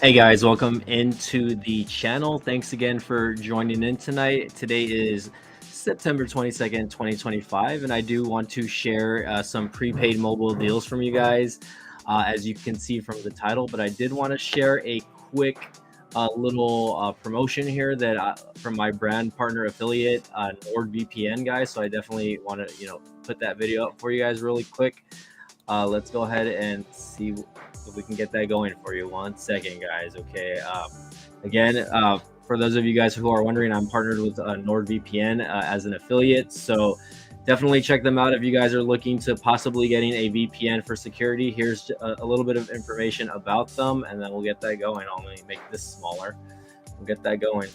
Hey guys, welcome into the channel. Thanks again for joining in tonight. Today is September 22nd, 2025, and I do want to share some prepaid mobile deals from you guys, as you can see from the title. But I did want to share a quick little promotion here that from my brand partner affiliate, NordVPN guys. So I definitely want to, put that video up for you guys really quick. Let's go ahead and see if we can get that going for you. 1 second, guys. Okay. Again, for those of you guys who are wondering, I'm partnered with NordVPN as an affiliate. So definitely check them out if you guys are looking to possibly getting a VPN for security. Here's a little bit of information about them, and then we'll get that going. I'll only make this smaller. We'll get that going.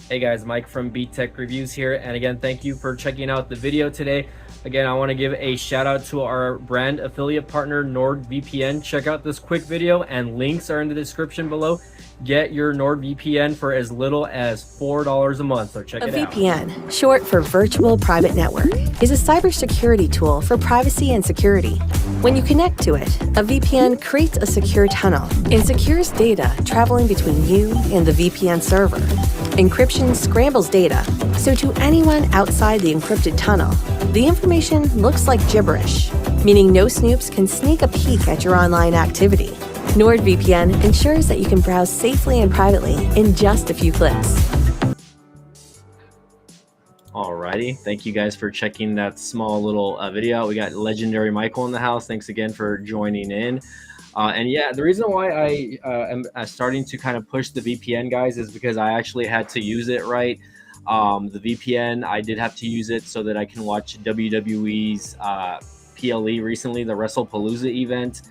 Hey guys, Mike from Beat Tech Reviews here, and again, thank you for checking out the video today. Again, I want to give a shout out to our brand affiliate partner NordVPN. Check out this quick video, and links are in the description below. Get your NordVPN for as little as $4 a month, so check it out. A VPN, short for Virtual Private Network, is a cybersecurity tool for privacy and security. When you connect to it, a VPN creates a secure tunnel and secures data traveling between you and the VPN server. Encryption scrambles data, so to anyone outside the encrypted tunnel, the information looks like gibberish, meaning no snoops can sneak a peek at your online activity. NordVPN ensures that you can browse safely and privately in just a few clicks. Alrighty, thank you guys for checking that small little video. We got legendary Michael in the house. Thanks again for joining in. And yeah, the reason why I am starting to kind of push the VPN, guys, is because I actually had to use it, right? The VPN, I did have to use it so that I can watch WWE's PLE recently, the WrestlePalooza event.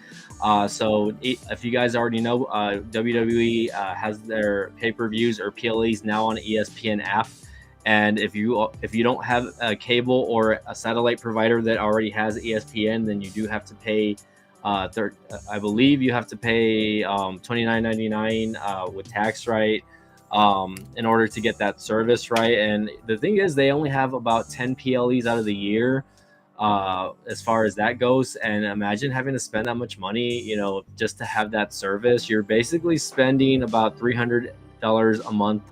So if you guys already know, WWE has their pay-per-views or PLEs now on ESPN app. And if you don't have a cable or a satellite provider that already has ESPN, then you do have to pay. I believe you have to pay $29.99 with tax, right? In order to get that service, right? And the thing is, they only have about 10 PLEs out of the year, as far as that goes. And imagine having to spend that much money, just to have that service. You're basically spending about $300 a month.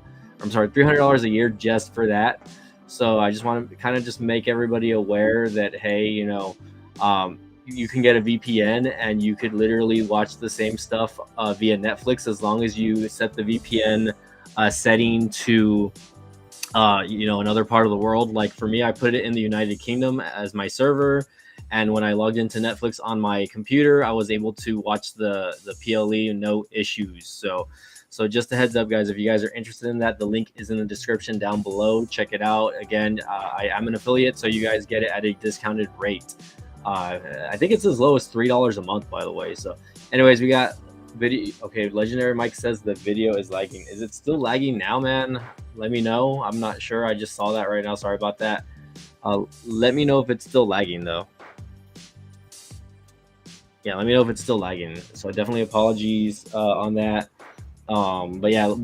I'm sorry, $300 a year just for that. So I just want to kind of just make everybody aware that, hey, you can get a VPN and you could literally watch the same stuff via Netflix, as long as you set the VPN setting to another part of the world. Like for me, I put it in the United Kingdom as my server, and when I logged into Netflix on my computer, I was able to watch the PLE, no issues. So just a heads up, guys, if you guys are interested in that, the link is in the description down below. Check it out. Again, I am an affiliate, so you guys get it at a discounted rate. I think it's as low as $3 a month, by the way. So anyways, we got video. Okay, legendary Mike says the video is lagging. Is it still lagging now, man? Let me know. I'm not sure. I just saw that right now. Sorry about that. Let me know if it's still lagging, though. Yeah, let me know if it's still lagging. So definitely apologies on that. But yeah,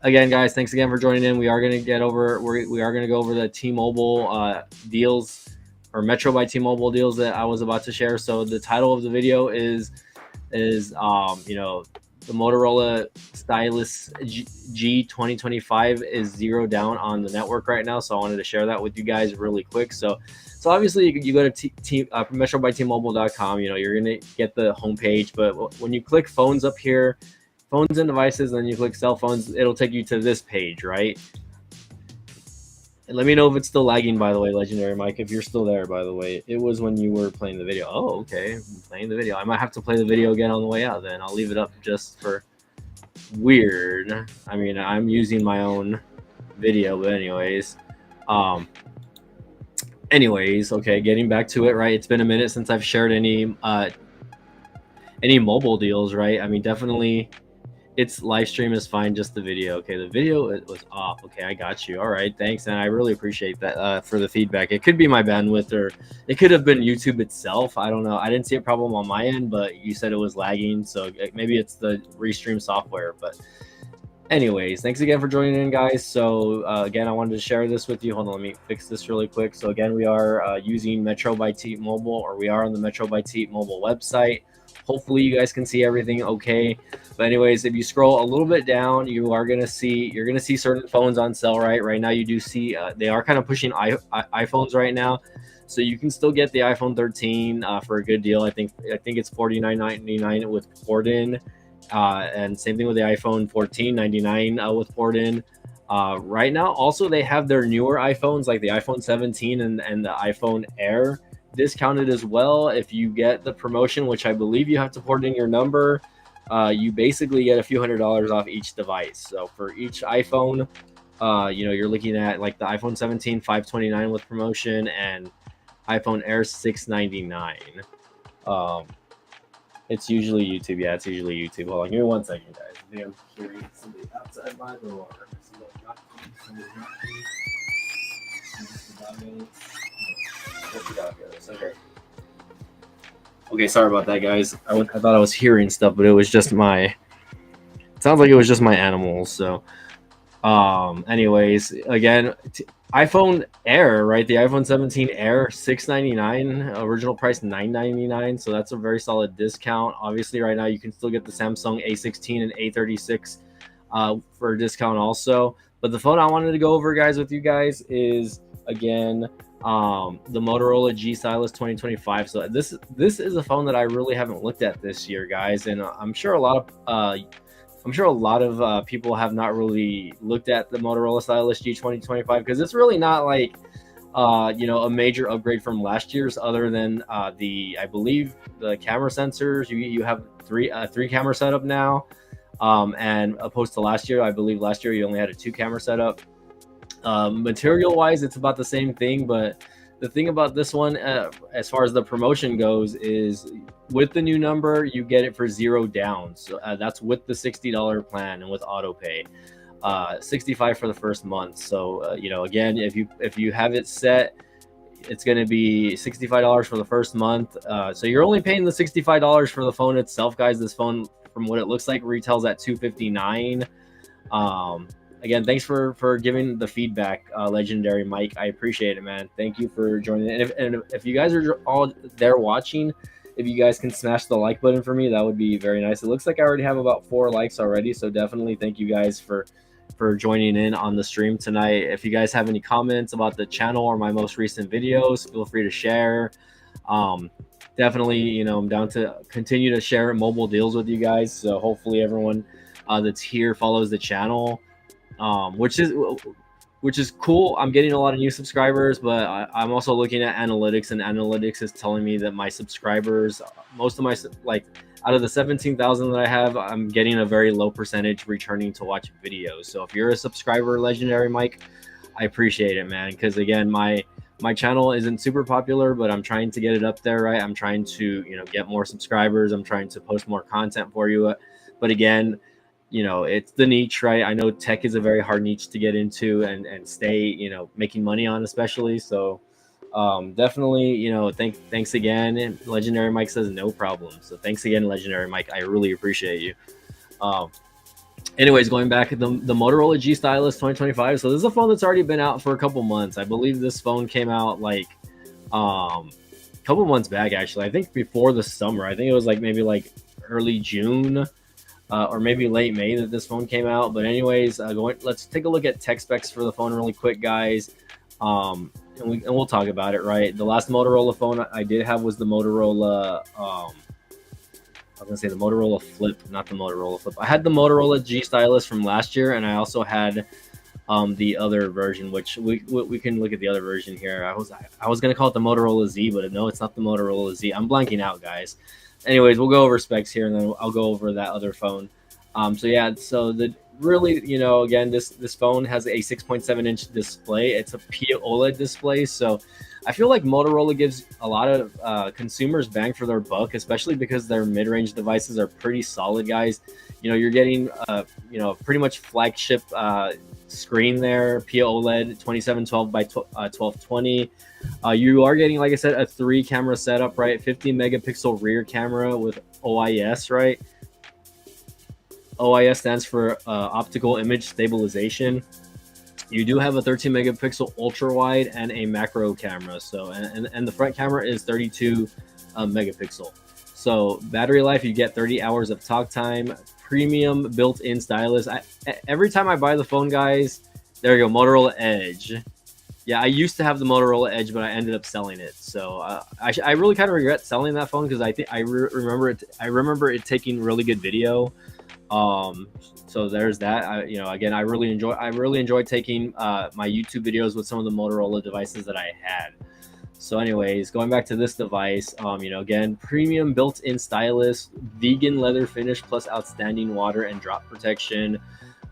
again, guys, thanks again for joining in. We are going to go over the T-Mobile deals, or Metro by T-Mobile deals that I was about to share. So the title of the video is the Motorola Stylus G 2025 is 0 down on the network right now. So I wanted to share that with you guys really quick. So obviously you go to metrobytmobile.com, you're going to get the homepage, but when you click phones up here, phones and devices, and then you click cell phones, it'll take you to this page, right? And let me know if it's still lagging, by the way, legendary Mike, if you're still there, by the way. It was when you were playing the video. Oh, okay, I'm playing the video. I might have to play the video again on the way out, then I'll leave it up just for weird. I mean, I'm using my own video, but anyways, okay, getting back to it, right? It's been a minute since I've shared any mobile deals, right? I mean, definitely its live stream is fine, just the video. Okay, the video, it was off. Okay, I got you. All right, thanks, and I really appreciate that for the feedback. It could be my bandwidth, or it could have been YouTube itself. I don't know. I didn't see a problem on my end, but you said it was lagging, so maybe it's the Restream software. But Anyways, thanks again for joining in, guys. So again, I wanted to share this with you. Hold on, let me fix this really quick. So again, we are using Metro by T-Mobile, or we are on the Metro by T-Mobile website. Hopefully you guys can see everything okay. But anyways, if you scroll a little bit down, you're gonna see certain phones on sale. Right now, you do see they are kind of pushing iPhones right now. So you can still get the iPhone 13 for a good deal. I think it's $49.99 with port in. And same thing with the iPhone 14, $99 with port in. Right now, also they have their newer iPhones like the iPhone 17 and the iPhone Air discounted as well. If you get the promotion, which I believe you have to port in your number, you basically get a few $100s off each device. So for each iPhone, you're looking at like the iPhone 17 $529 with promotion and iPhone Air $699. It's usually YouTube. Yeah, it's usually YouTube. Hold on, give me 1 second, guys. I think I'm hearing somebody outside my door. Okay. Okay, sorry about that, guys. I thought I was hearing stuff, but it was just my. It sounds like it was just my animals. So, anyways, again, iPhone Air, right? The iPhone 17 Air, $699, original price $999. So that's a very solid discount. Obviously, right now you can still get the Samsung A16 and A36 for a discount also. But the phone I wanted to go over, guys, with you guys is again the Motorola G Stylus 2025. So this is a phone that I really haven't looked at this year, guys, and I'm sure a lot of people have not really looked at the Motorola Stylus G 2025 because it's really not like a major upgrade from last year's, other than I believe the camera sensors. You have three camera setup now, and opposed to last year, I believe last year you only had a 2-camera setup. Material wise, it's about the same thing, but the thing about this one, as far as the promotion goes, is with the new number, you get it for $0 down. So that's with the $60 plan and with auto pay. $65 for the first month. So again, if you have it set, it's going to be $65 for the first month. So you're only paying the $65 for the phone itself, guys. This phone, from what it looks like, retails at $259. Again, thanks for giving the feedback, Legendary Mike. I appreciate it, man. Thank you for joining. And if you guys are all there watching, if you guys can smash the like button for me, that would be very nice. It looks like I already have about 4 likes already, so definitely thank you guys for joining in on the stream tonight. If you guys have any comments about the channel or my most recent videos, feel free to share. Definitely, I'm down to continue to share mobile deals with you guys. So hopefully everyone that's here follows the channel. Which is cool. I'm getting a lot of new subscribers, but I'm also looking at analytics, and analytics is telling me that my subscribers, most of my, like, out of the 17,000 that I have, I'm getting a very low percentage returning to watch videos. So if you're a subscriber, Legendary Mike, I appreciate it, man. Because again, my channel isn't super popular, but I'm trying to get it up there, right? I'm trying to, get more subscribers. I'm trying to post more content for you. But again, it's the niche, right? I know tech is a very hard niche to get into and stay, making money on, especially. So definitely, thanks again. And Legendary Mike says no problem. So thanks again, Legendary Mike. I really appreciate you. Anyways, going back, the Motorola G Stylus 2025. So this is a phone that's already been out for a couple months. I believe this phone came out like a couple months back, actually. I think before the summer. I think it was maybe early June. Or maybe late May that this phone came out. But anyways, let's take a look at tech specs for the phone really quick, guys. And we'll talk about it, right? The last Motorola phone I did have was the Motorola, I was going to say the Motorola Flip, not the Motorola Flip. I had the Motorola G Stylus from last year, and I also had the other version, which we can look at the other version here. I was going to call it the Motorola Z, but no, it's not the Motorola Z. I'm blanking out, guys. Anyways, we'll go over specs here, and then I'll go over that other phone. So really, again, this phone has a 6.7-inch display. It's a OLED display, so I feel like Motorola gives a lot of consumers bang for their buck, especially because their mid-range devices are pretty solid, guys. You're getting pretty much flagship screen there, OLED 2712 by 1220. You are getting, like I said, a 3-camera setup, right? 50 megapixel rear camera with OIS, right? OIS stands for optical image stabilization. You do have a 13 megapixel ultra wide and a macro camera. So and the front camera is 32 megapixel. So battery life, you get 30 hours of talk time. Premium built-in stylus. Every time I buy the phone, guys, there you go, Motorola Edge. Yeah, I used to have the Motorola Edge, but I ended up selling it. So I really kind of regret selling that phone because I think I remember it taking really good video. So there's that. Again, I really enjoy taking my YouTube videos with some of the Motorola devices that I had. So anyways, going back to this device, again, premium built-in stylus, vegan leather finish plus outstanding water and drop protection.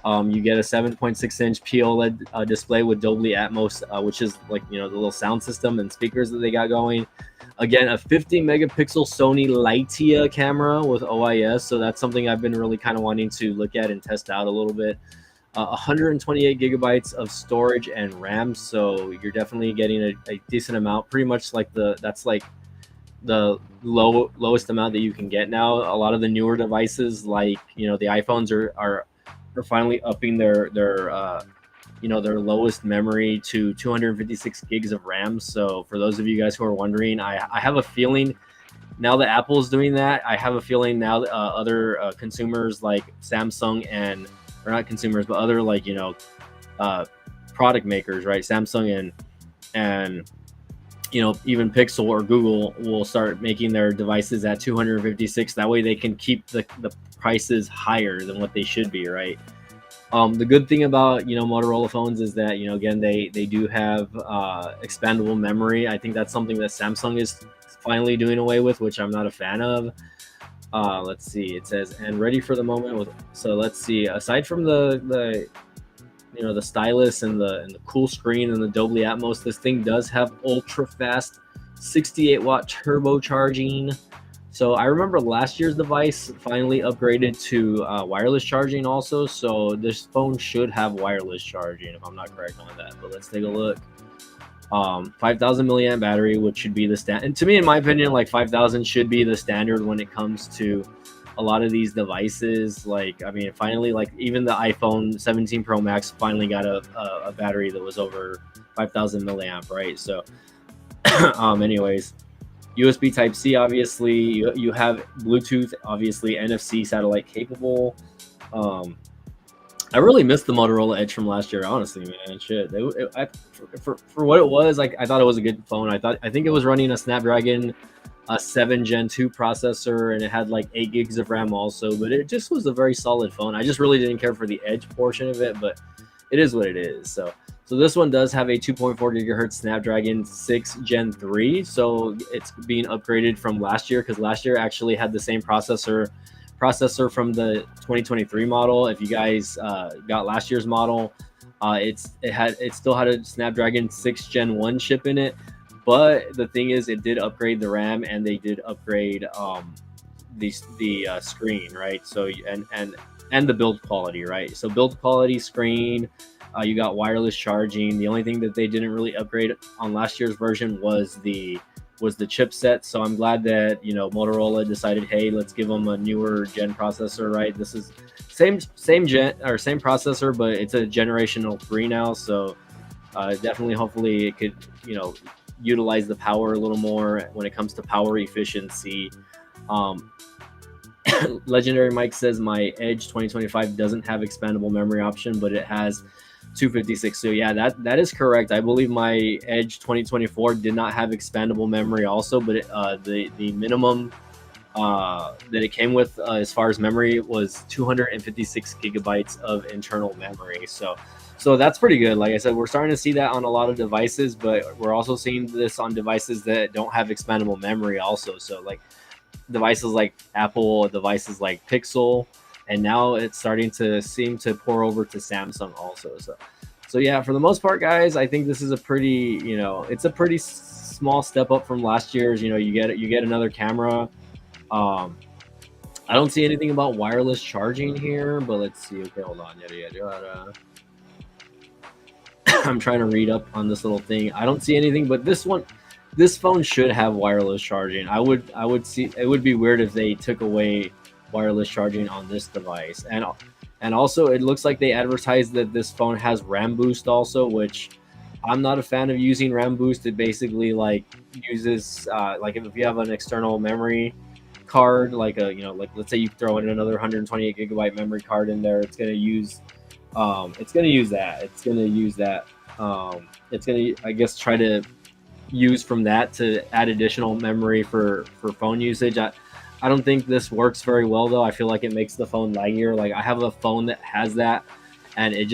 You get a 7.6-inch POLED display with Dolby Atmos, which is like, the little sound system and speakers that they got going. Again, a 50 megapixel Sony Lightia camera with OIS. So that's something I've been really kind of wanting to look at and test out a little bit. 128 gigabytes of storage and RAM. So you're definitely getting a decent amount, pretty much like that's like the lowest amount that you can get now. A lot of the newer devices, like, the iPhones are finally upping their lowest memory to 256 gigs of RAM. So for those of you guys who are wondering, I have a feeling now that Apple is doing that. I have a feeling now that other consumers like Samsung or not consumers, but other product makers, right? Samsung and even Pixel or Google will start making their devices at 256. That way they can keep the prices higher than what they should be, right? The good thing about Motorola phones is that again they do have expandable memory. I think that's something that Samsung is finally doing away with, which I'm not a fan of. Let's see, it says and ready for the moment. So let's see, aside from the stylus and the cool screen and the Dolby Atmos, this thing does have ultra fast 68 watt turbocharging. So I remember last year's device finally upgraded to wireless charging also. So this phone should have wireless charging if I'm not correct on that, but let's take a look. 5,000 milliamp battery, which should be the standard. And to me, in my opinion, like 5,000 should be the standard when it comes to a lot of these devices. Like, I mean, finally, like even the iPhone 17 Pro Max finally got a battery that was over 5,000 milliamp, right? So anyways, USB Type C, obviously you have Bluetooth, obviously NFC satellite capable. I really missed the Motorola Edge from last year, honestly, man. Shit, for what it was, like, I thought it was a good phone. I think it was running a Snapdragon 7 Gen 2 processor, and it had like 8 gigs of RAM also. But it just was a very solid phone. I just really didn't care for the Edge portion of it, but it is what it is. So this one does have a 2.4 gigahertz Snapdragon 6 Gen 3. So it's being upgraded from last year, because last year actually had the same processor from the 2023 model. If you guys got last year's model, it still had a Snapdragon 6 Gen 1 chip in it. But the thing is, it did upgrade the RAM, and they did upgrade the screen, right? So and the build quality, right? So build quality, screen, you got wireless charging. The only thing that they didn't really upgrade on last year's version was the chipset. So I'm glad that Motorola decided, hey, let's give them a newer gen processor, right? This is same gen or same processor, but it's a generational 3 now. So definitely, hopefully, it could utilize the power a little more when it comes to power efficiency. Legendary Mike says my Edge 2025 doesn't have expandable memory option, but it has 256. So yeah, that is correct. I believe my Edge 2024 did not have expandable memory also, but the minimum that it came with as far as memory was 256 gigabytes of internal memory. So that's pretty good. Like I said, we're starting to see that on a lot of devices, but we're also seeing this on devices that don't have expandable memory also. So like devices like Apple, devices like Pixel, and now it's starting to seem to pour over to Samsung also. So yeah, for the most part, guys, I think this is a pretty, it's a pretty small step up from last year's. You get another camera. I don't see anything about wireless charging here, but let's see. Okay, hold on. Yada. I'm trying to read up on this little thing. I don't see anything, but this phone should have wireless charging. I would see. It would be weird if they took away wireless charging on this device. And also it looks like they advertised that this phone has RAM boost also, which I'm not a fan of using RAM boost. It basically like uses like if you have an external memory card, like a, you know, like let's say you throw in another 128 gigabyte memory card in there, it's gonna use that. It's gonna, I guess, try to use from that to add additional memory for phone usage. I don't think this works very well though. I feel like it makes the phone laggier. Like I have a phone that has that, and it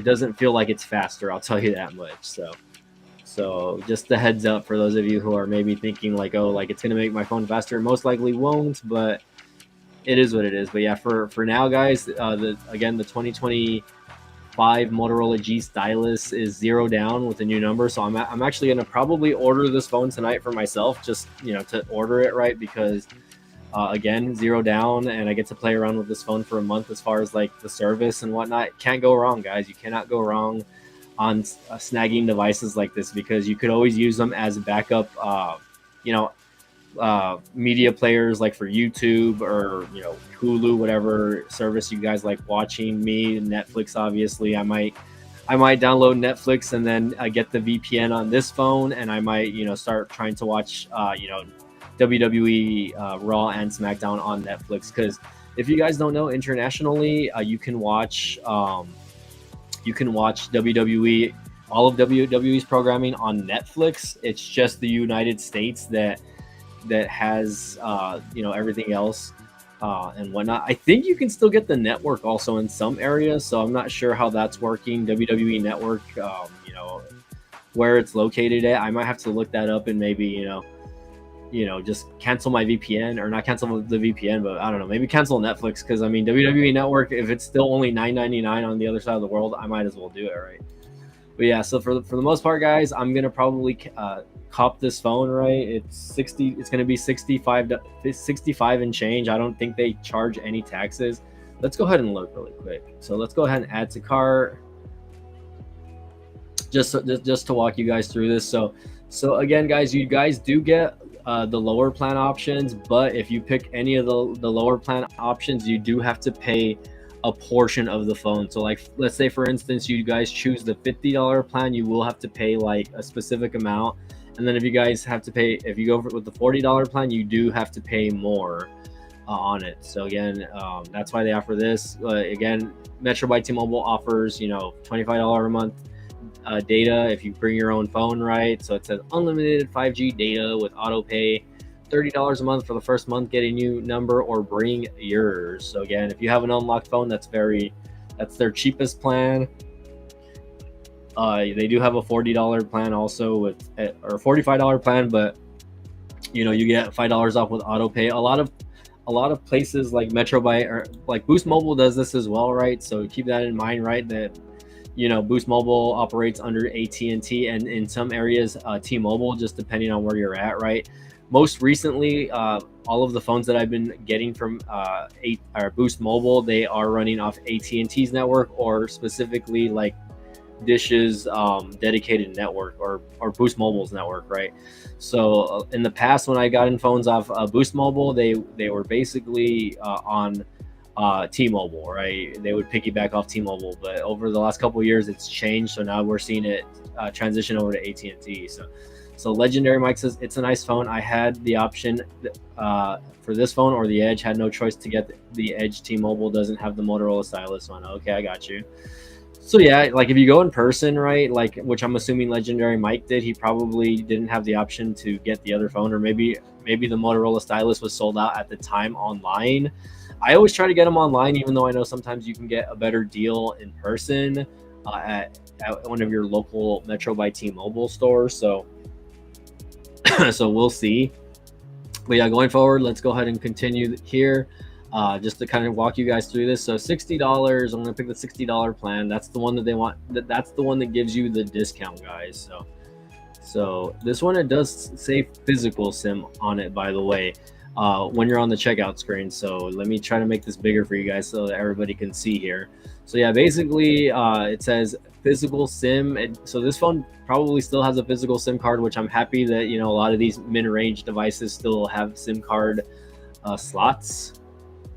doesn't feel like it's faster. I'll tell you that much. So just a heads up for those of you who are maybe thinking like, oh, like it's gonna make my phone faster. Most likely won't, but it is what it is. But yeah, for now, guys, the 2025 Motorola G Stylus is 0 down with a new number. So I'm actually gonna probably order this phone tonight for myself, just, you know, to order it right, because again, 0 down, and I get to play around with this phone for a month as far as like the service and whatnot. Can't go wrong, guys. You cannot go wrong on snagging devices like this, because you could always use them as a backup, you know, media players, like for YouTube or, you know, Hulu, whatever service you guys like watching. Me, Netflix, obviously. I might download Netflix and then get the VPN on this phone, and I might, you know, start trying to watch, you know, WWE Raw and SmackDown on Netflix. Because if you guys don't know, internationally, you can watch WWE, all of WWE's programming on Netflix. It's just the United States that has you know, everything else and whatnot. I think you can still get the network also in some areas, so I'm not sure how that's working. WWE Network, you know, where it's located at. I might have to look that up and maybe, you know, just cancel my VPN, or not cancel the VPN, but I don't know, maybe cancel Netflix, because I mean, WWE Network, if it's still only $9.99 on the other side of the world, I might as well do it, right? But yeah, so for the most part, guys, I'm gonna probably cop this phone, right? It's gonna be 65 and change. I don't think they charge any taxes. Let's go ahead and look really quick. So let's go ahead and add to cart, just to walk you guys through this. So again, guys, you guys do get the lower plan options, but if you pick any of the lower plan options, you do have to pay a portion of the phone. So like, let's say for instance, you guys choose the $50 plan, you will have to pay like a specific amount. And then if you guys have to pay, if you go with the $40 plan, you do have to pay more on it. So again, that's why they offer this. Again, Metro by T-Mobile offers, you know, $25 a month data if you bring your own phone, right? So it says unlimited 5G data with auto pay, $30 a month for the first month, get a new number or bring yours. So again, if you have an unlocked phone, that's their cheapest plan. They do have a $40 plan also with, or $45 plan, but you know, you get $5 off with auto pay. A lot of places like Metro by, or like Boost Mobile does this as well, right? So keep that in mind, right? That, you know, Boost Mobile operates under AT&T, and in some areas T-Mobile, just depending on where you're at, right? Most recently, all of the phones that I've been getting from Boost Mobile, they are running off AT&T's network, or specifically like Dish's dedicated network, or Boost Mobile's network, right? So in the past, when I got in phones off Boost Mobile, they were basically on T-Mobile, right? They would piggyback off T-Mobile, but over the last couple of years, it's changed. So now we're seeing it transition over to AT&T. So Legendary Mike says, it's a nice phone. I had the option for this phone or the Edge. Had no choice to get the Edge. T-Mobile doesn't have the Motorola Stylus one. Okay, I got you. So yeah, like if you go in person, right, like, which I'm assuming Legendary Mike did, he probably didn't have the option to get the other phone, or maybe the Motorola Stylus was sold out at the time online. I always try to get them online, even though I know sometimes you can get a better deal in person at one of your local Metro by T-Mobile stores. So we'll see. But yeah, going forward, let's go ahead and continue here. Just to kind of walk you guys through this. So $60, I'm gonna pick the $60 plan. That's the one that they want. That's the one that gives you the discount, guys. So this one, it does say physical SIM on it, by the way, when you're on the checkout screen. So let me try to make this bigger for you guys so that everybody can see here. So yeah, basically it says physical SIM. So this phone probably still has a physical SIM card, which I'm happy that, you know, a lot of these mid-range devices still have SIM card slots.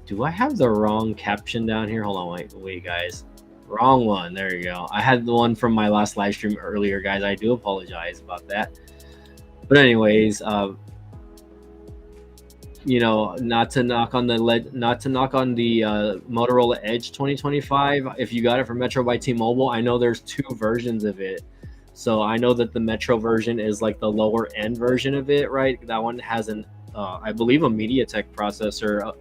Do I have the wrong caption down here? Hold on, wait, guys. Wrong one. There you go. I had the one from my last live stream earlier, guys. I do apologize about that. But anyways, you know, not to knock on the Motorola Edge 2025. If you got it from Metro by T-Mobile, I know there's two versions of it. So I know that the Metro version is like the lower end version of it, right? That one has an, I believe, a MediaTek processor,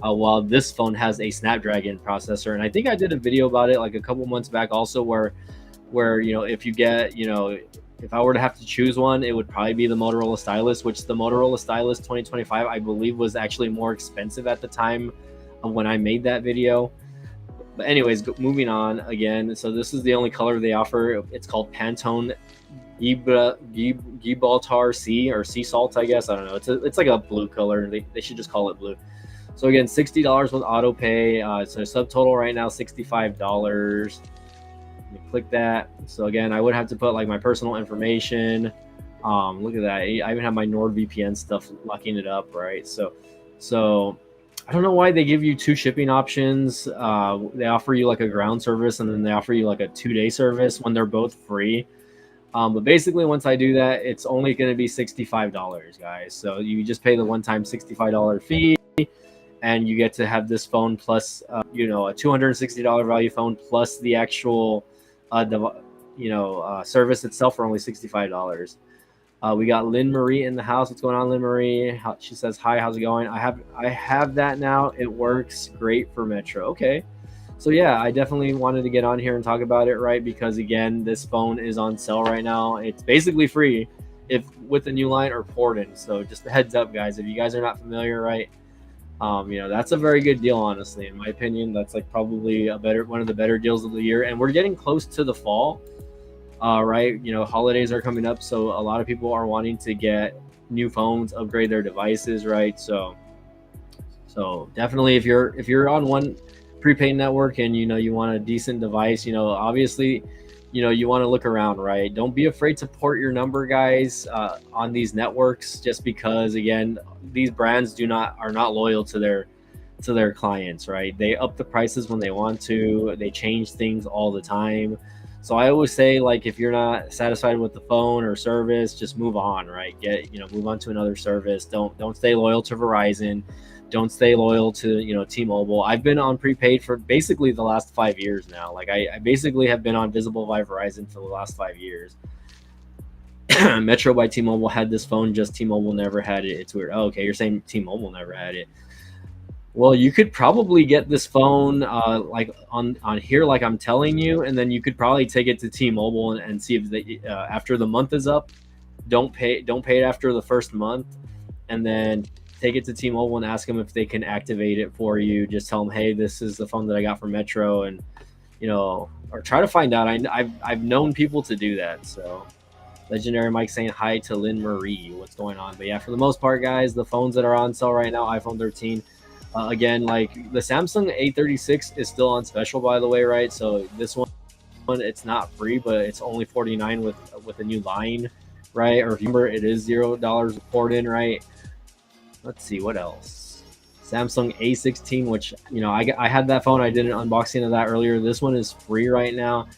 while this phone has a Snapdragon processor. And I think I did a video about it like a couple months back also, where you know, if you get, you know, if I were to have to choose one, it would probably be the Motorola Stylus, which the Motorola Stylus 2025, I believe, was actually more expensive at the time of when I made that video. But anyways, moving on again. So this is the only color they offer. It's called Pantone Gibraltar Sea, or Sea Salt, I guess. I don't know. It's like a blue color. They should just call it blue. So again, $60 with auto pay. So subtotal right now, $65. Click that. So again, I would have to put like my personal information. Look at that. I even have my NordVPN stuff locking it up, right? So I don't know why they give you two shipping options. They offer you like a ground service, and then they offer you like a 2-day service when they're both free. But basically, once I do that, it's only going to be $65, guys. So you just pay the one-time $65 fee, and you get to have this phone plus, you know, a $260 value phone plus the actual, service itself for only $65. We got Lynn Marie in the house. What's going on, Lynn Marie? She says, hi, how's it going? I have that now. It works great for Metro. Okay. So yeah, I definitely wanted to get on here and talk about it, right? Because again, this phone is on sale right now. It's basically free if with the new line or port in. So just a heads up, guys, if you guys are not familiar, right? You know, that's a very good deal, honestly, in my opinion. That's like probably one of the better deals of the year. And we're getting close to the fall. Right, you know, holidays are coming up, so a lot of people are wanting to get new phones, upgrade their devices, right? So definitely, if you're on one prepaid network and you know you want a decent device, you know, obviously, you know, you want to look around, right? Don't be afraid to port your number, guys, on these networks, just because again, these brands are not loyal to their clients, right? They up the prices when they want to. They change things all the time. So I always say, like, if you're not satisfied with the phone or service, just move on, right? Move on to another service. Don't stay loyal to Verizon. Don't stay loyal to, you know, T-Mobile. I've been on prepaid for basically the last 5 years now. Like I basically have been on Visible by Verizon for the last 5 years. Metro by T-Mobile had this phone, just T-Mobile never had it. It's weird. Oh, okay, you're saying T-Mobile never had it. Well, you could probably get this phone like on here, like I'm telling you, and then you could probably take it to T-Mobile and see if they after the month is up, don't pay it after the first month, and then take it to T-Mobile and ask them if they can activate it for you. Just tell them, hey, this is the phone that I got from Metro, and you know, or try to find out. I've known people to do that. So Legendary Mike saying hi to Lynn Marie. What's going on? But yeah, for the most part, guys, the phones that are on sale right now, iPhone 13. Again, like the Samsung A36 is still on special, by the way, right? So this one, it's not free, but it's only $49 with a new line, right? Or if you remember, it is $0 port in, right? Let's see what else. Samsung A16, which, you know, I had that phone. I did an unboxing of that earlier. This one is free right now.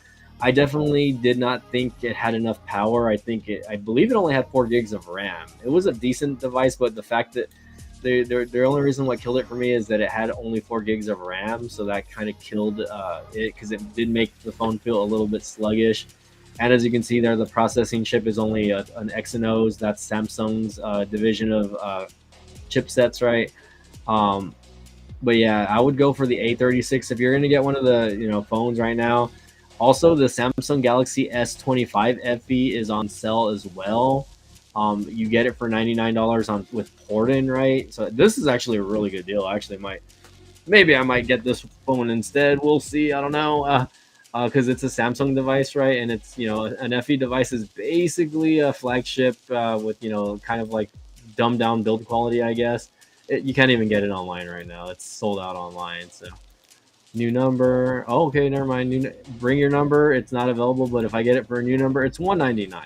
I definitely did not think it had enough power. I believe it only had 4 gigs of RAM. It was a decent device, but the fact that the only reason what killed it for me is that it had only 4 gigs of RAM, so that kind of killed it, because it did make the phone feel a little bit sluggish. And as you can see there, the processing chip is only an Exynos. That's Samsung's division of chipsets, right? But yeah, I would go for the A36 if you're going to get one of the, you know, phones right now. Also, the Samsung Galaxy S25 FE is on sale as well. You get it for $99 with port in, right? So this is actually a really good deal. I actually maybe I might get this phone instead. We'll see. I don't know, because it's a Samsung device, right? And it's, you know, an FE device is basically a flagship with, you know, kind of like dumbed down build quality, I guess. You can't even get it online right now. It's sold out online. So new number. Oh, okay, never mind. Bring your number. It's not available, but if I get it for a new number, it's $199.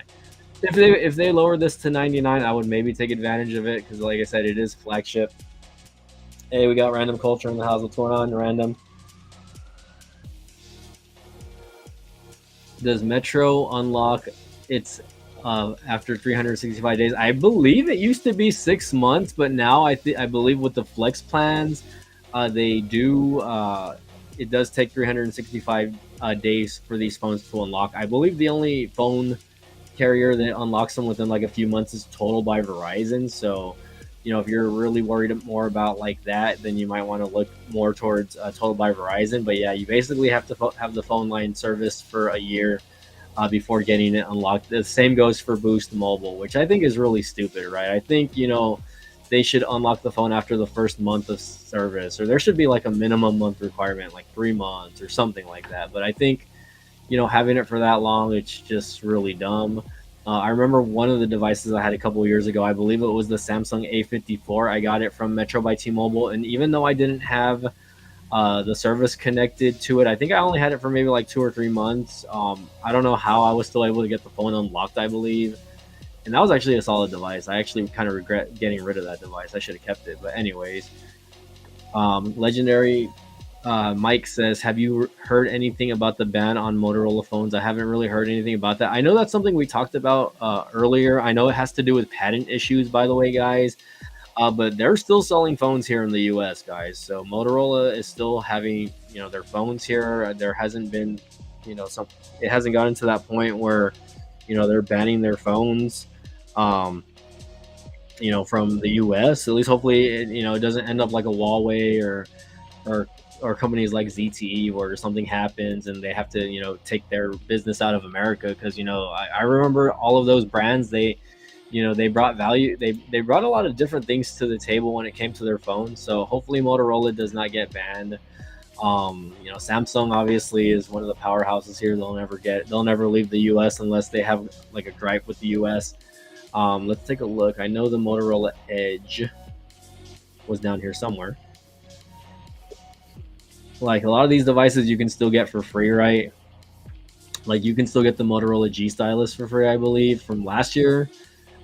If they lower this to $99, I would maybe take advantage of it because, like I said, it is flagship. Hey, we got Random Culture in the house. What's going on, Random? Does Metro unlock its after 365 days? I believe it used to be 6 months, but now I believe with the flex plans, they do. It does take 365 days for these phones to unlock. I believe the only phone carrier that unlocks them within like a few months is Total by Verizon. So, if you're really worried more about like that, then you might want to look more towards Total by Verizon. But yeah, you basically have to have the phone line serviced for a year before getting it unlocked. The same goes for Boost Mobile, which I think is really stupid, right? I think they should unlock the phone after the first month of service, or there should be like a minimum month requirement, like 3 months or something like that. But I think having it for that long, it's just really dumb. I remember one of the devices I had a couple years ago. I believe it was the Samsung A54. I got it from Metro by T-Mobile, and even though I didn't have the service connected to it, I think I only had it for maybe like 2 or 3 months. I don't know how I was still able to get the phone unlocked, I believe. And that was actually a solid device. I actually kind of regret getting rid of that device. I should have kept it. But anyways, Legendary Mike says, have you heard anything about the ban on Motorola phones? I haven't really heard anything about that. I know that's something we talked about earlier. I know it has to do with patent issues, by the way, guys. But they're still selling phones here in the U.S., guys. So Motorola is still having, their phones here. There hasn't been, it hasn't gotten to that point where, they're banning their phones, from the U.S. At least hopefully, it doesn't end up like a Huawei or or companies like ZTE where something happens and they have to take their business out of America, because I remember all of those brands, they brought value, they brought a lot of different things to the table when it came to their phones. So hopefully Motorola does not get banned. Samsung obviously is one of the powerhouses here. They'll never leave the US unless they have like a gripe with the US. Let's take a look. I know the Motorola Edge was down here somewhere. Like a lot of these devices you can still get for free, right? Like you can still get the Motorola G Stylus for free, I believe, from last year,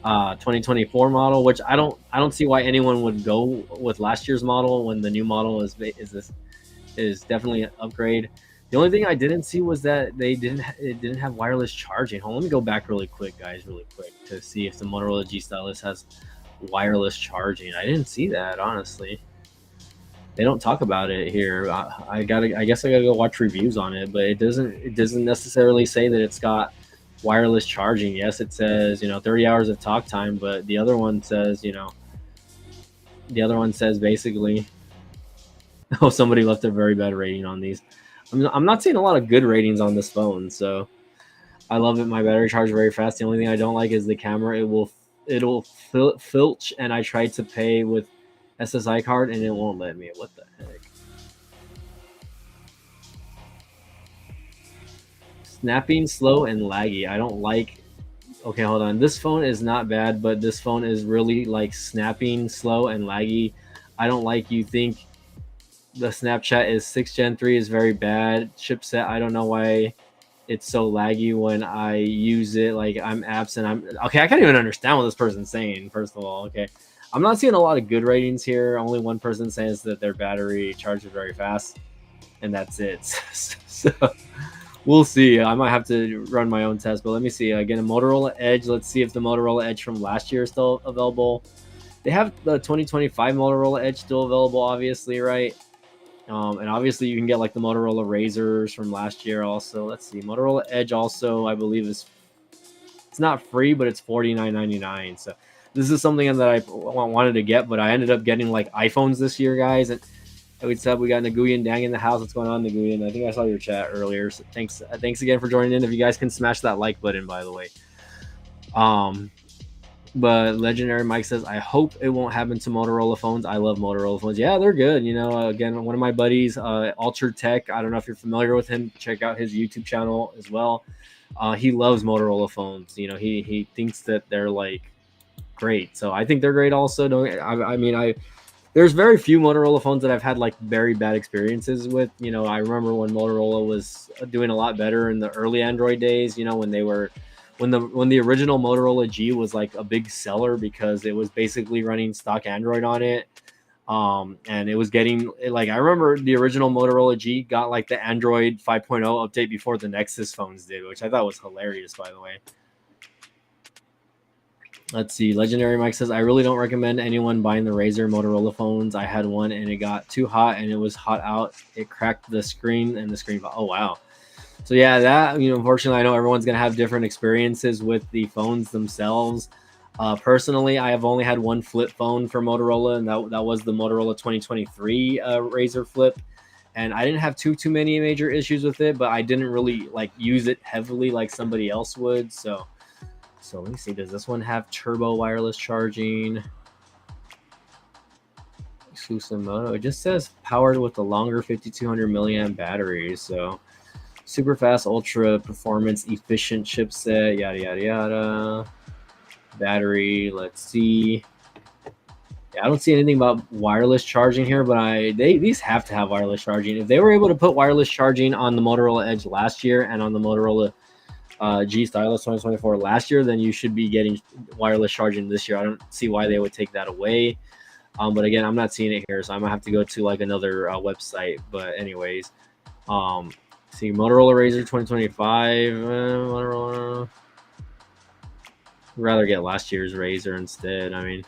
2024 model. Which I don't see why anyone would go with last year's model when the new model is definitely an upgrade. The only thing I didn't see was that it didn't have wireless charging. Hold on, let me go back really quick, guys, really quick to see if the Motorola G Stylus has wireless charging. I didn't see that, honestly. They don't talk about it here. I guess I gotta go watch reviews on it, but it doesn't necessarily say that it's got wireless charging. Yes, it says 30 hours of talk time, but the other one says basically, oh, somebody left a very bad rating on these. I'm not seeing a lot of good ratings on this phone, so I love it. My battery charges very fast. The only thing I don't like is the camera. It'll filch, and I tried to pay with SSI card and it won't let me. What the heck? Snapping slow and laggy. I don't like. Okay, hold on. This phone is not bad, but this phone is really like snapping slow and laggy. I don't like. You think the Snapchat is 6 Gen 3 is very bad chipset. I don't know why it's so laggy when I use it. Like I'm absent. Okay. I can't even understand what this person's saying. First of all, okay. I'm not seeing a lot of good ratings here. Only one person says that their battery charges very fast, and that's it. So we'll see. I might have to run my own test, but let me see. Again, a Motorola Edge. Let's see if the Motorola Edge from last year is still available. They have the 2025 Motorola Edge still available, obviously, right? And obviously you can get like the Motorola Razrs from last year also. Let's see. Motorola Edge also, I believe, it's not free, but it's $49.99. So this is something that I wanted to get, but I ended up getting like iPhones this year, guys. And we said we got Nguyen Dang in the house. What's going on, Nguyen? I think I saw your chat earlier. So thanks again for joining in. If you guys can smash that like button, by the way. But Legendary Mike says, I hope it won't happen to Motorola phones. I love Motorola phones. Yeah, they're good. Again, one of my buddies, Ultra Tech. I don't know if you're familiar with him. Check out his YouTube channel as well. He loves Motorola phones. He thinks that they're like great. So I think they're great also. There's very few Motorola phones that I've had like very bad experiences with. I remember when Motorola was doing a lot better in the early Android days, when the original Motorola G was like a big seller because it was basically running stock Android on it. And it was getting like, I remember the original Motorola G got like the Android 5.0 update before the Nexus phones did, which I thought was hilarious, by the way. Let's see. Legendary Mike says, I really don't recommend anyone buying the Razer Motorola phones. I had one and it got too hot and it was hot out. It cracked the screen and the screen. Oh, wow. So yeah, that, unfortunately, I know everyone's going to have different experiences with the phones themselves. Personally, I have only had one flip phone for Motorola, and that was the Motorola 2023 Razer Flip. And I didn't have too many major issues with it, but I didn't really like use it heavily like somebody else would. So let me see. Does this one have turbo wireless charging? Susamoto. It just says powered with the longer 5200 milliamp battery. So super fast, ultra performance, efficient chipset. Yada yada yada. Battery. Let's see. Yeah, I don't see anything about wireless charging here, but these have to have wireless charging. If they were able to put wireless charging on the Motorola Edge last year and on the Motorola G Stylus 2024 last year, then you should be getting wireless charging this year. I don't see why they would take that away. But again, I'm not seeing it here, so I'm gonna have to go to like another website. But anyways, see Motorola Razer 2025. Motorola. I'd rather get last year's Razer instead. I mean,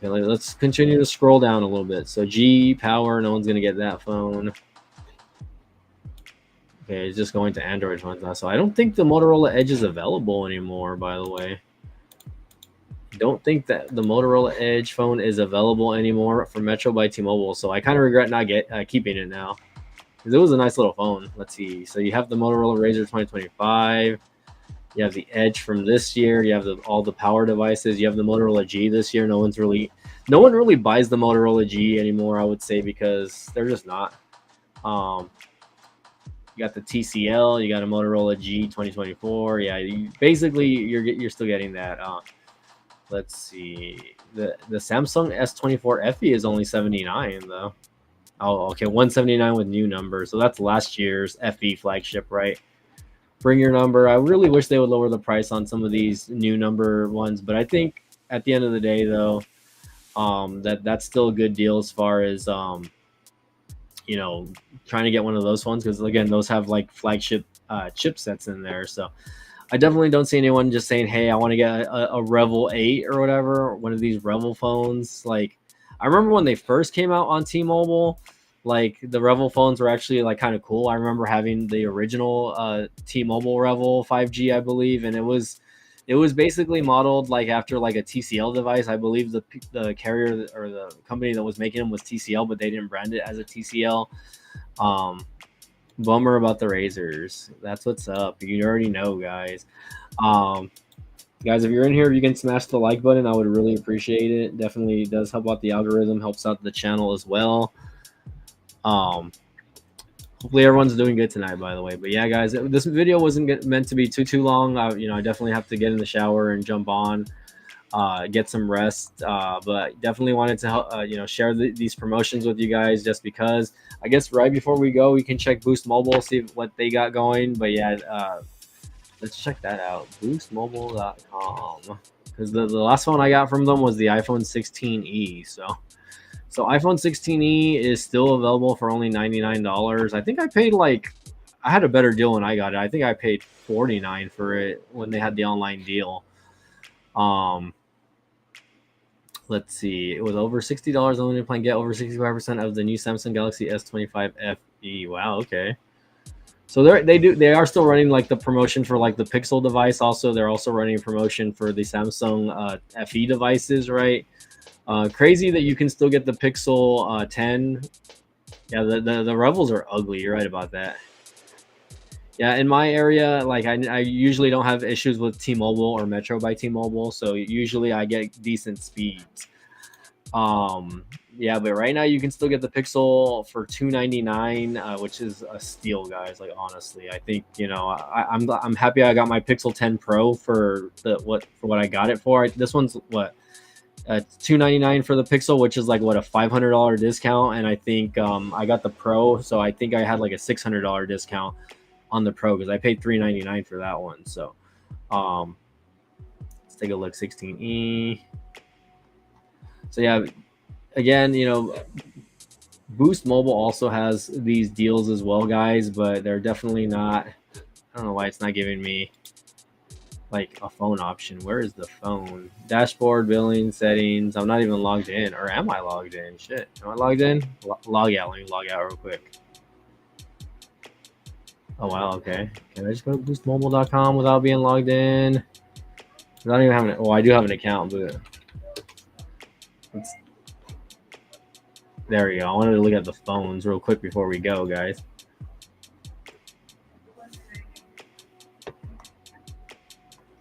okay, let's continue to scroll down a little bit. So G Power, no one's gonna get that phone. Okay, it's just going to Android phones now. So I don't think the Motorola Edge is available anymore, by the way. Don't think that the Motorola Edge phone is available anymore for Metro by T-Mobile. So I kind of regret not keeping it now, because it was a nice little phone. Let's see. So you have the Motorola Razr 2025. You have the Edge from this year. You have all the power devices. You have the Motorola G this year. No one really buys the Motorola G anymore, I would say, because they're just not. You got the TCL. You got a Motorola G 2024. Yeah, you're still getting that. Let's see. The Samsung S24 FE is only $79 though. Oh, okay, $179 with new number. So that's last year's FE flagship, right? Bring your number. I really wish they would lower the price on some of these new number ones, but I think at the end of the day, though, that's still a good deal as far as trying to get one of those phones, because again, those have like flagship chipsets in there. So I definitely don't see anyone just saying, hey, I want to get a Revel 8 or whatever, one of these Revel phones. Like, I remember when they first came out on T-Mobile, like the Revel phones were actually like kind of cool. I remember having the original T-Mobile Revel 5G, I believe, and it was basically modeled like after like a TCL device. I believe the carrier or the company that was making them was TCL, but they didn't brand it as a TCL. Bummer about the Razors. That's what's up. You already know, guys. Guys, if you're in here, if you can smash the like button, I would really appreciate it. Definitely does help out the algorithm, helps out the channel as well. Hopefully everyone's doing good tonight, by the way. But yeah, guys, this video wasn't meant to be too long. I definitely have to get in the shower and jump on, get some rest. But definitely wanted to help, share these promotions with you guys, just because I guess right before we go, we can check Boost Mobile, see what they got going. But yeah, let's check that out, boostmobile.com, because the last phone I got from them was the iPhone 16e. So iPhone 16e is still available for only $99. I think I paid I had a better deal when I got it. I think I paid $49 for it when they had the online deal. Let's see. It was over $60 unlimited plan. Get over 65% of the new Samsung Galaxy S25 FE. Wow. Okay. So they are still running like the promotion for like the Pixel device. Also, they're also running a promotion for the Samsung FE devices, right? Crazy that you can still get the Pixel 10. Yeah, the Revels are ugly. You're right about that. Yeah, in my area, like I usually don't have issues with T-Mobile or Metro by T-Mobile, so usually I get decent speeds. Yeah, but right now you can still get the Pixel for $299, which is a steal, guys. Like, honestly, I think I'm happy I got my Pixel 10 Pro for what I got it for. This one's what, $299 for the Pixel, which is like what, a $500 discount, and I think I got the Pro, so I think I had like a $600 discount on the Pro, because I paid $399 for that one. So let's take a look. 16e. So yeah, again, you know, Boost Mobile also has these deals as well, guys, but they're definitely not. I don't know why it's not giving me like a phone option. Where is the phone? Dashboard, billing, settings. I'm not even logged in, or am I logged in? Shit, am I logged in? Log out. Let me log out real quick. Oh wow, okay. Can I just go to boostmobile.com without being logged in? Without even having. Oh, I do have an account, but there we go. I wanted to look at the phones real quick before we go, guys.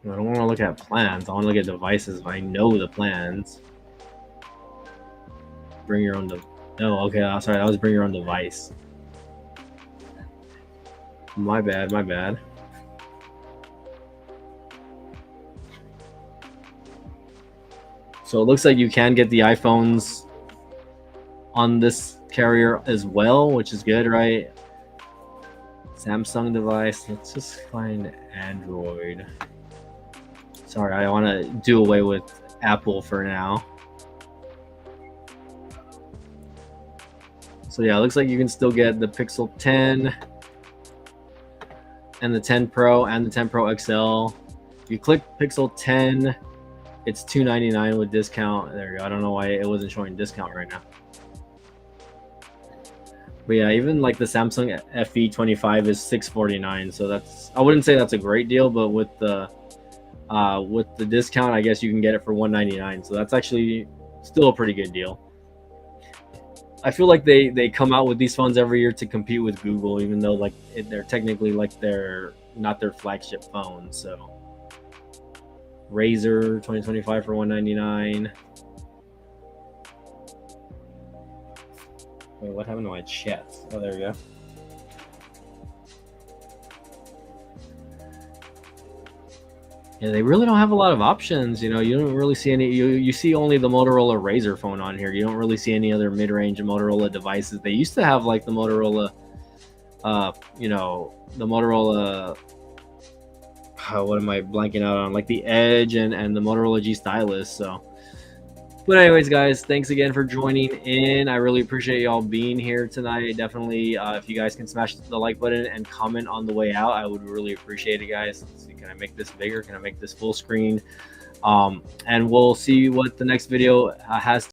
I don't want to look at plans. I want to look at devices if I know the plans. Bring your own no, okay, sorry, that was bring your own device. My bad, my bad. So it looks like you can get the iPhones on this carrier as well, which is good, right? Samsung device. Let's just find Android. Sorry, I want to do away with Apple for now. So yeah, it looks like you can still get the Pixel 10 and the 10 Pro and the 10 Pro XL. If you click Pixel 10, it's $299 with discount. There you go. I don't know why it wasn't showing discount right now. But yeah, even like the Samsung FE25 is $649. So that's, I wouldn't say that's a great deal, but with the discount, I guess you can get it for $199. So that's actually still a pretty good deal. I feel like they come out with these phones every year to compete with Google, even though like they're technically like they're not their flagship phone. So Razer 2025 for $199. Wait, what happened to my chat? Oh, there we go. Yeah, they really don't have a lot of options. You know, you don't really see any. You see only the Motorola Razer phone on here. You don't really see any other mid-range Motorola devices. They used to have like the Motorola, you know, the Motorola. What am I blanking out on? Like the Edge and the Motorola G Stylus. So, but anyways, guys, thanks again for joining in. I really appreciate y'all being here tonight. Definitely, if you guys can smash the like button and comment on the way out, I would really appreciate it, guys. Let's see, can I make this bigger? Can I make this full screen? And we'll see what the next video has